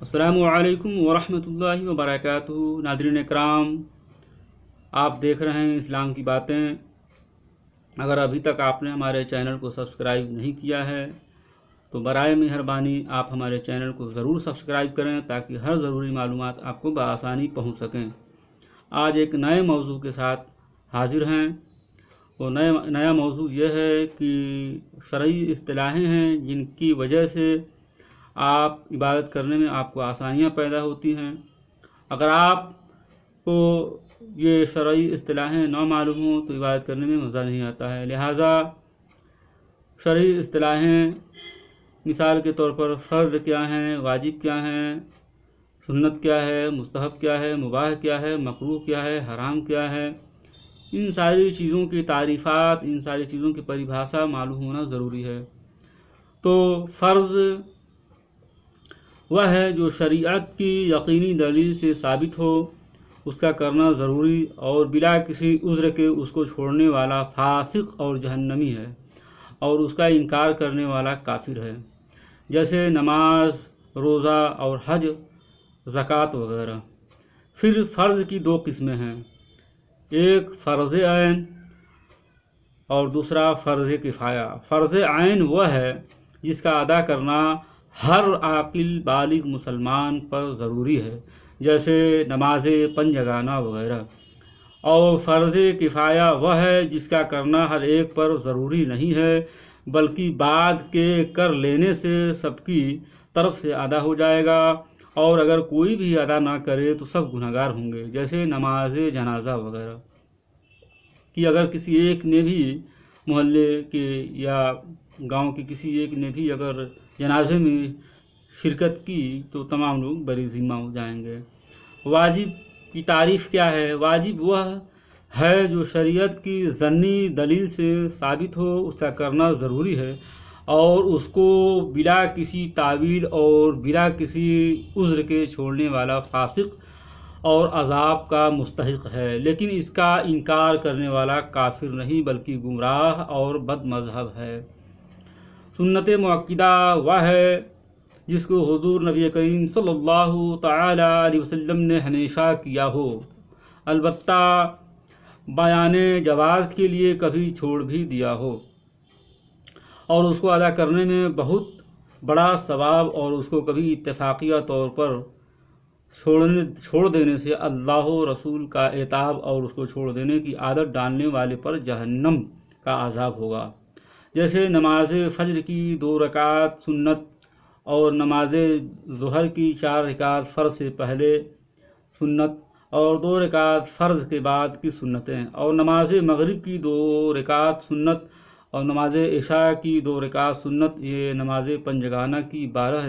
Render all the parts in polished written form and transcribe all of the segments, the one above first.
السلام علیکم ورحمۃ اللہ وبرکاتہ۔ ناظرین اکرام، آپ دیکھ رہے ہیں اسلام کی باتیں۔ اگر ابھی تک آپ نے ہمارے چینل کو سبسکرائب نہیں کیا ہے تو برائے مہربانی آپ ہمارے چینل کو ضرور سبسکرائب کریں تاکہ ہر ضروری معلومات آپ کو بآسانی پہنچ سکیں۔ آج ایک نئے موضوع کے ساتھ حاضر ہیں۔ وہ نیا موضوع یہ ہے کہ شرعی اصطلاحیں ہیں جن کی وجہ سے آپ عبادت کرنے میں آپ کو آسانیاں پیدا ہوتی ہیں۔ اگر آپ کو یہ شرعی اصطلاحیں نہ معلوم ہوں تو عبادت کرنے میں مزہ نہیں آتا ہے۔ لہٰذا شرعی اصطلاحیں مثال کے طور پر فرض کیا ہیں، واجب کیا ہیں، سنت کیا ہے، مستحب کیا ہے، مباح کیا ہے، مکروہ کیا ہے، حرام کیا ہے، ان ساری چیزوں کی تعریفات، ان ساری چیزوں کی پریبھاشا معلوم ہونا ضروری ہے۔ تو فرض وہ ہے جو شریعت کی یقینی دلیل سے ثابت ہو، اس کا کرنا ضروری اور بلا کسی عذر کے اس کو چھوڑنے والا فاسق اور جہنمی ہے، اور اس کا انکار کرنے والا کافر ہے، جیسے نماز، روزہ اور حج، زکوٰۃ وغیرہ۔ پھر فرض کی دو قسمیں ہیں، ایک فرض عین اور دوسرا فرض کفایہ۔ فرض عین وہ ہے جس کا ادا کرنا ہر عاقل بالغ مسلمان پر ضروری ہے، جیسے نماز پنجگانہ وغیرہ، اور فرض کفایہ وہ ہے جس کا کرنا ہر ایک پر ضروری نہیں ہے بلکہ بعد کے کر لینے سے سب کی طرف سے ادا ہو جائے گا، اور اگر کوئی بھی ادا نہ کرے تو سب گنہگار ہوں گے، جیسے نماز جنازہ وغیرہ کہ اگر کسی ایک نے بھی محلے کے یا گاؤں کے کسی ایک نے بھی اگر جنازے میں شرکت کی تو تمام لوگ بری ذمہ ہو جائیں گے۔ واجب کی تعریف کیا ہے؟ واجب وہ ہے جو شریعت کی ضمنی دلیل سے ثابت ہو، اس کا کرنا ضروری ہے اور اس کو بلا کسی تعویل اور بلا کسی عذر کے چھوڑنے والا فاسق اور عذاب کا مستحق ہے، لیکن اس کا انکار کرنے والا کافر نہیں بلکہ گمراہ اور بد مذہب ہے۔ سنت مؤکدہ وہ ہے جس کو حضور نبی کریم صلی اللہ تعالی علیہ وسلم نے ہمیشہ کیا ہو، البتہ بیان جواز کے لیے کبھی چھوڑ بھی دیا ہو، اور اس کو ادا کرنے میں بہت بڑا ثواب، اور اس کو کبھی اتفاقیہ طور پر چھوڑ دینے سے اللہ و رسول کا عتاب اور اس کو چھوڑ دینے کی عادت ڈالنے والے پر جہنم کا عذاب ہوگا، جیسے نماز فجر کی 2 رکعت سنت اور نماز ظہر کی 4 رکعت فرض سے پہلے سنت اور 2 رکعت فرض کے بعد کی سنتیں، اور نماز مغرب کی 2 رکعت سنت اور نماز عشاء کی 2 رکعت سنت، یہ نماز پنجگانہ کی 12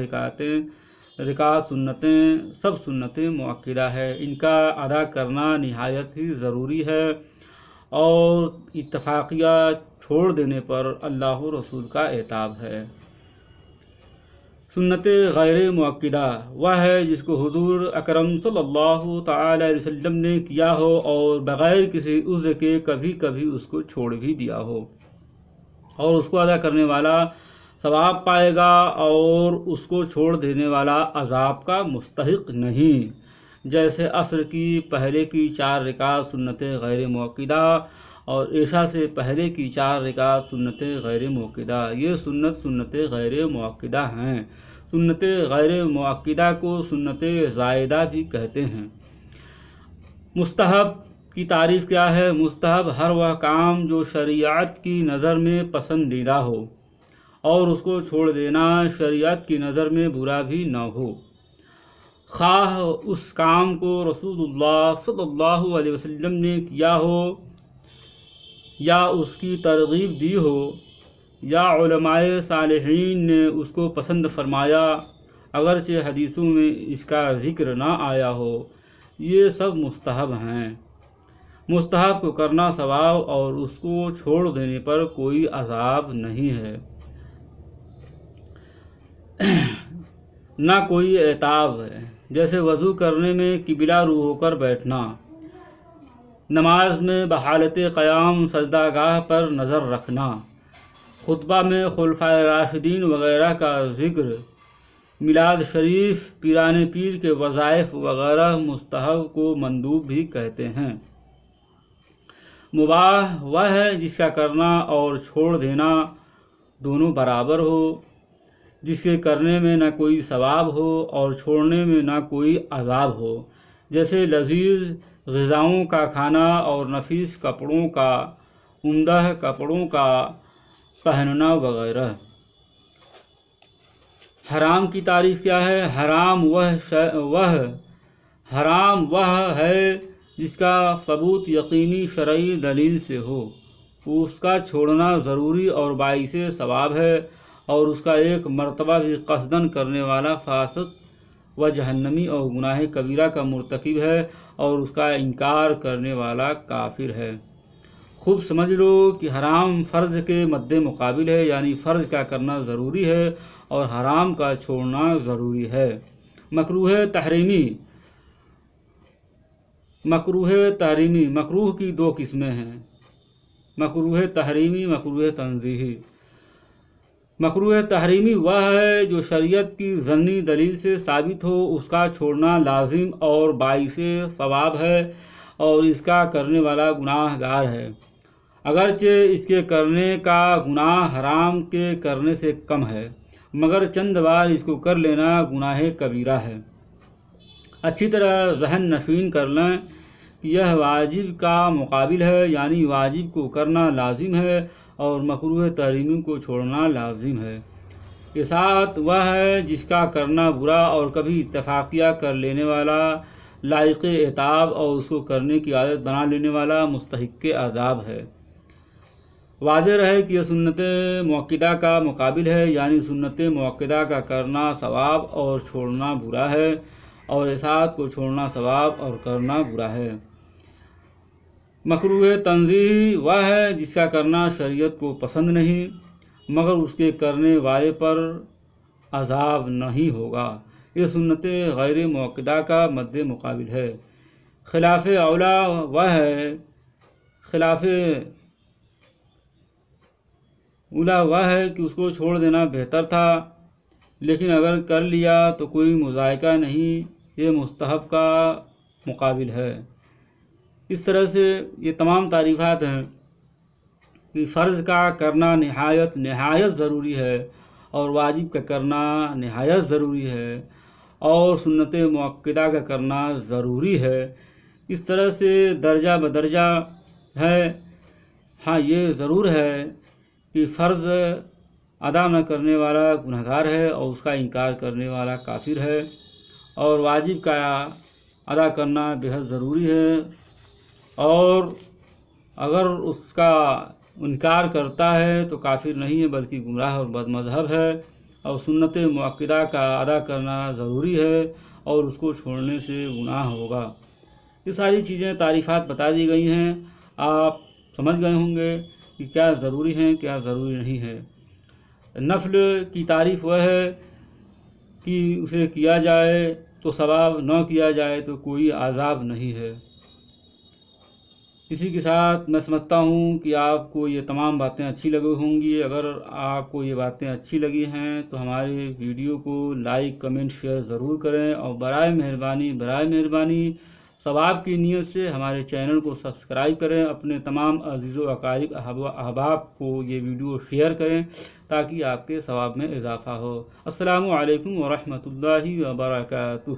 رکعت سنتیں سب سنتیں مؤکدہ ہے، ان کا ادا کرنا نہایت ہی ضروری ہے، اور اتفاقیہ چھوڑ دینے پر اللہ و رسول کا عتاب ہے۔ سنت غیر مؤکدہ وہ ہے جس کو حضور اکرم صلی اللہ تعالی علیہ وسلم نے کیا ہو اور بغیر کسی عذر کے کبھی کبھی اس کو چھوڑ بھی دیا ہو، اور اس کو ادا کرنے والا ثواب پائے گا اور اس کو چھوڑ دینے والا عذاب کا مستحق نہیں، جیسے عصر کی پہلے کی 4 رکعت سنت غیر مؤکدہ اور عشاء سے پہلے کی 4 رکعت سنت غیر مؤکدہ، یہ سنت غیر مؤکدہ ہیں۔ سنت غیر مؤکدہ کو سنت زائدہ بھی کہتے ہیں۔ مستحب کی تعریف کیا ہے؟ مستحب ہر وہ کام جو شریعت کی نظر میں پسندیدہ ہو اور اس کو چھوڑ دینا شریعت کی نظر میں برا بھی نہ ہو، خواہ اس کام کو رسول اللہ صلی اللہ علیہ وسلم نے کیا ہو یا اس کی ترغیب دی ہو یا علماء صالحین نے اس کو پسند فرمایا، اگرچہ حدیثوں میں اس کا ذکر نہ آیا ہو، یہ سب مستحب ہیں۔ مستحب کو کرنا ثواب اور اس کو چھوڑ دینے پر کوئی عذاب نہیں ہے، نہ کوئی عتاب ہے، جیسے وضو کرنے میں قبلہ رو ہو کر بیٹھنا، نماز میں بحالت قیام سجدہ گاہ پر نظر رکھنا، خطبہ میں خلفائے راشدین وغیرہ کا ذکر میلاد شریف، پیران پیر کے وظائف وغیرہ مستحب کو مندوب بھی کہتے ہیں۔ مباح وہ ہے جس کا کرنا اور چھوڑ دینا دونوں برابر ہو، جس کے کرنے میں نہ کوئی ثواب ہو اور چھوڑنے میں نہ کوئی عذاب ہو، جیسے لذیذ غذاؤں کا کھانا اور نفیس کپڑوں کا، عمدہ کپڑوں کا پہننا وغیرہ۔ حرام کی تعریف کیا ہے؟ حرام وہ ہے جس کا ثبوت یقینی شرعی دلیل سے ہو، اس کا چھوڑنا ضروری اور باعث ثواب ہے، اور اس کا ایک مرتبہ بھی قصداً کرنے والا فاسق و جہنمی اور گناہ کبیرہ کا مرتکب ہے، اور اس کا انکار کرنے والا کافر ہے۔ خوب سمجھ لو کہ حرام فرض کے مد مقابل ہے، یعنی فرض کا کرنا ضروری ہے اور حرام کا چھوڑنا ضروری ہے۔ مکروہ کی دو قسمیں ہیں، مکروہ تحریمی، مکروہ تنزیہی۔ مکروہ تحریمی وہ ہے جو شریعت کی ضمنی دلیل سے ثابت ہو، اس کا چھوڑنا لازم اور باعث ثواب ہے، اور اس کا کرنے والا گناہ گار ہے، اگرچہ اس کے کرنے کا گناہ حرام کے کرنے سے کم ہے، مگر چند بار اس کو کر لینا گناہ کبیرہ ہے۔ اچھی طرح ذہن نشین کر لیں کہ یہ واجب کا مقابل ہے، یعنی واجب کو کرنا لازم ہے اور مکروہ تحریمی کو چھوڑنا لازم ہے۔ اطاعت وہ ہے جس کا کرنا برا اور کبھی اتفاقیہ کر لینے والا لائق عتاب اور اس کو کرنے کی عادت بنا لینے والا مستحق عذاب ہے۔ واضح رہے کہ یہ سنت مؤکدہ کا مقابل ہے، یعنی سنت مؤکدہ کا کرنا ثواب اور چھوڑنا برا ہے، اور اطاعت کو چھوڑنا ثواب اور کرنا برا ہے۔ مکروہ تنزیہی وہ ہے جس کا کرنا شریعت کو پسند نہیں، مگر اس کے کرنے والے پر عذاب نہیں ہوگا، یہ سنت غیر مؤکدہ کا مد مقابل ہے۔ خلاف اولا وہ ہے کہ اس کو چھوڑ دینا بہتر تھا، لیکن اگر کر لیا تو کوئی مضائقہ نہیں، یہ مستحب کا مقابل ہے۔ اس طرح سے یہ تمام تعریفات ہیں کہ فرض کا کرنا نہایت ضروری ہے، اور واجب کا کرنا نہایت ضروری ہے، اور سنت مؤکدہ کا کرنا ضروری ہے۔ اس طرح سے درجہ بدرجہ ہے۔ ہاں یہ ضرور ہے کہ فرض ادا نہ کرنے والا گنہگار ہے اور اس کا انکار کرنے والا کافر ہے، اور واجب کا ادا کرنا بہت ضروری ہے، اور اگر اس کا انکار کرتا ہے تو کافر نہیں ہے بلکہ گمراہ اور بد مذہب ہے، اور سنت مؤکدہ کا ادا کرنا ضروری ہے اور اس کو چھوڑنے سے گناہ ہوگا۔ یہ ساری چیزیں تعریفات بتا دی گئی ہیں، آپ سمجھ گئے ہوں گے کہ کیا ضروری ہیں کیا ضروری نہیں ہے۔ نفل کی تعریف وہ ہے کہ اسے کیا جائے تو ثواب، نہ کیا جائے تو کوئی عذاب نہیں ہے۔ اسی کے ساتھ میں سمجھتا ہوں کہ آپ کو یہ تمام باتیں اچھی لگی ہوں گی۔ اگر آپ کو یہ باتیں اچھی لگی ہیں تو ہمارے ویڈیو کو لائک، کمنٹ، شیئر ضرور کریں، اور برائے مہربانی ثواب کی نیت سے ہمارے چینل کو سبسکرائب کریں، اپنے تمام عزیز و اقارب احباب کو یہ ویڈیو شیئر کریں تاکہ آپ کے ثواب میں اضافہ ہو۔ السلام علیکم ورحمۃ اللہ وبرکاتہ۔